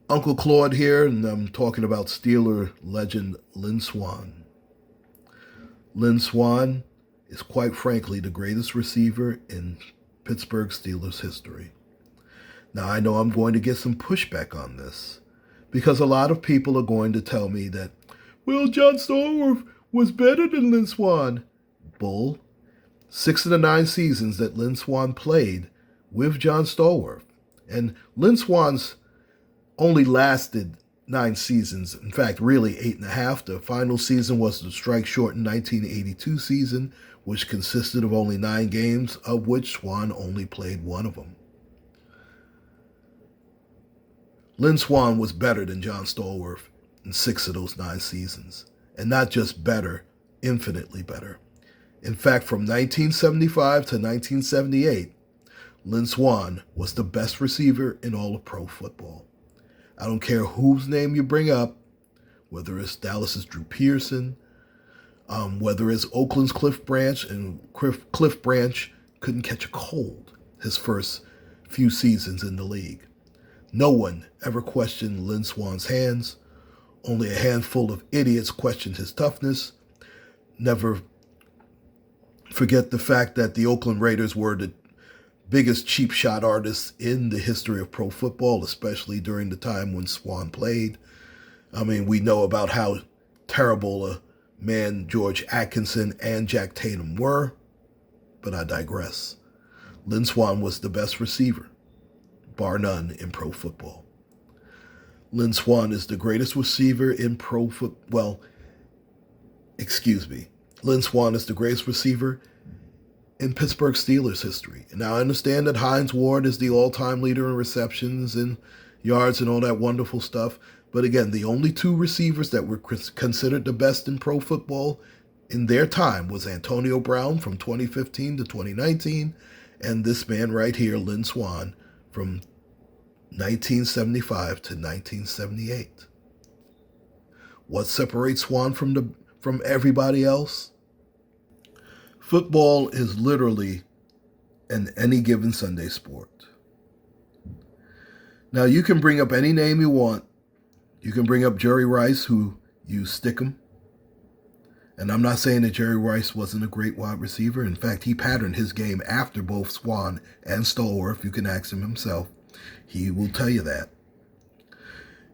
Uncle Claude here, and I'm talking about Steeler legend Lynn Swann. Lynn Swann is quite frankly the greatest receiver in Pittsburgh Steelers history. Now, I know I'm going to get some pushback on this because a lot of people are going to tell me that, well, John Stallworth was better than Lynn Swann. Bull. 6 of the 9 seasons that Lynn Swann played with John Stallworth. And Lynn Swann's only lasted 9 seasons. In fact, really 8.5. The final season was the strike-shortened 1982 season, which consisted of only 9 games, of which Swann only played one of them. Lynn Swann was better than John Stallworth in 6 of those 9 seasons. And not just better, infinitely better. In fact, from 1975 to 1978, Lynn Swann was the best receiver in all of pro football. I don't care whose name you bring up, whether it's Dallas's Drew Pearson, whether it's Oakland's Cliff Branch, and Cliff Branch couldn't catch a cold his first few seasons in the league. No one ever questioned Lynn Swann's hands. Only a handful of idiots questioned his toughness. Never forget the fact that the Oakland Raiders were the biggest cheap shot artists in the history of pro football, especially during the time when Swann played. I mean, we know about how terrible a man George Atkinson and Jack Tatum were, but I digress. Lynn Swann was the best receiver, bar none, in pro football. Lynn Swann is the greatest receiver in pro football. Well, excuse me. Lynn Swann is the greatest receiver in Pittsburgh Steelers history. And now I understand that Hines Ward is the all-time leader in receptions and yards and all that wonderful stuff. But again, the only 2 receivers that were considered the best in pro football in their time was Antonio Brown from 2015 to 2019 and this man right here, Lynn Swann, from 1975 to 1978. What separates Swann from everybody else? Football is literally an any given Sunday sport. Now, you can bring up any name you want. You can bring up Jerry Rice, who used Stickum. And I'm not saying that Jerry Rice wasn't a great wide receiver. In fact, he patterned his game after both Swann and Stallworth. You can ask him himself. He will tell you that.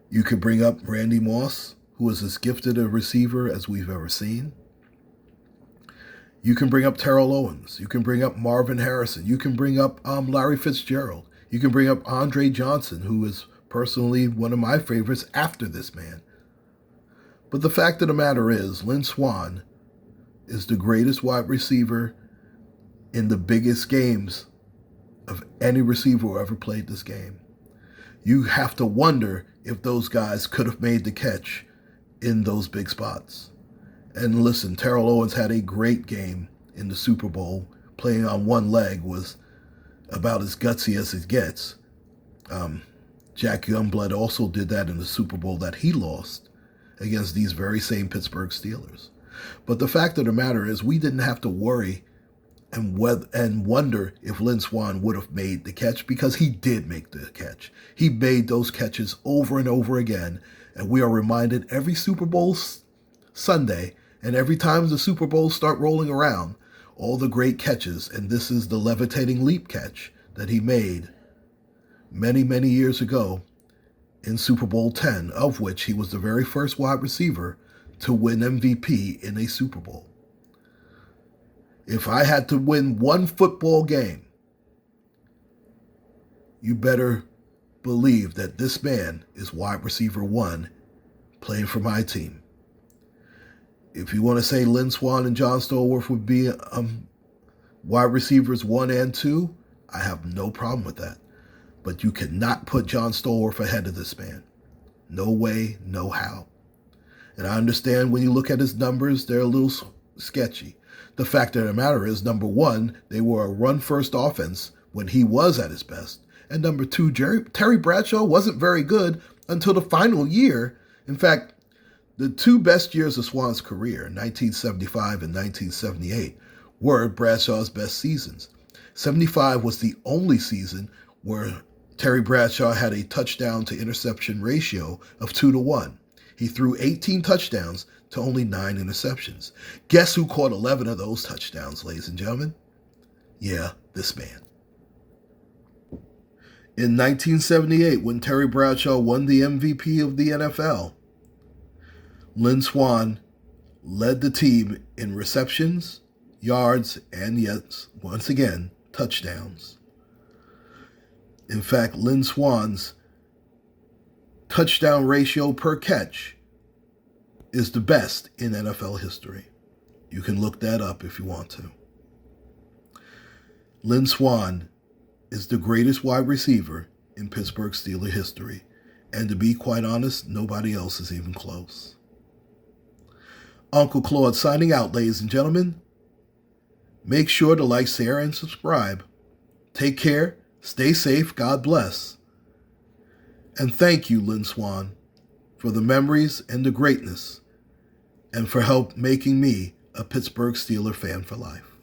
You could bring up Randy Moss, who was as gifted a receiver as we've ever seen. You can bring up Terrell Owens. You can bring up Marvin Harrison. You can bring up Larry Fitzgerald. You can bring up Andre Johnson, who is personally one of my favorites after this man. But the fact of the matter is, Lynn Swann is the greatest wide receiver in the biggest games of any receiver who ever played this game. You have to wonder if those guys could have made the catch in those big spots. And listen, Terrell Owens had a great game in the Super Bowl. Playing on one leg was about as gutsy as it gets. Jack Youngblood also did that in the Super Bowl that he lost against these very same Pittsburgh Steelers. But the fact of the matter is, we didn't have to worry and wonder if Lynn Swann would have made the catch, because he did make the catch. He made those catches over and over again, and we are reminded every Super Bowl Sunday and every time the Super Bowls start rolling around, all the great catches, and this is the levitating leap catch that he made many, many years ago in Super Bowl X, of which he was the very first wide receiver to win MVP in a Super Bowl. If I had to win one football game, you better believe that this man is wide receiver 1 playing for my team. If you want to say Lynn Swann and John Stallworth would be wide receivers 1 and 2, I have no problem with that. But you cannot put John Stallworth ahead of this man. No way, no how. And I understand when you look at his numbers, they're a little sketchy. The fact of the matter is, number 1, they were a run-first offense when he was at his best. And number 2, Terry Bradshaw wasn't very good until the final year. In fact, the 2 best years of Swann's career, 1975 and 1978, were Bradshaw's best seasons. 75 was the only season where Terry Bradshaw had a touchdown to interception ratio of 2-1. He threw 18 touchdowns to only 9 interceptions. Guess who caught 11 of those touchdowns, ladies and gentlemen? Yeah, this man. In 1978, when Terry Bradshaw won the MVP of the NFL, Lynn Swann led the team in receptions, yards, and yes, once again, touchdowns. In fact, Lynn Swann's touchdown ratio per catch is the best in NFL history. You can look that up if you want to. Lynn Swann is the greatest wide receiver in Pittsburgh Steelers history, and to be quite honest, nobody else is even close. Uncle Claude signing out, ladies and gentlemen. Make sure to like, share, and subscribe. Take care, stay safe, God bless. And thank you, Lynn Swann, for the memories and the greatness, and for help making me a Pittsburgh Steelers fan for life.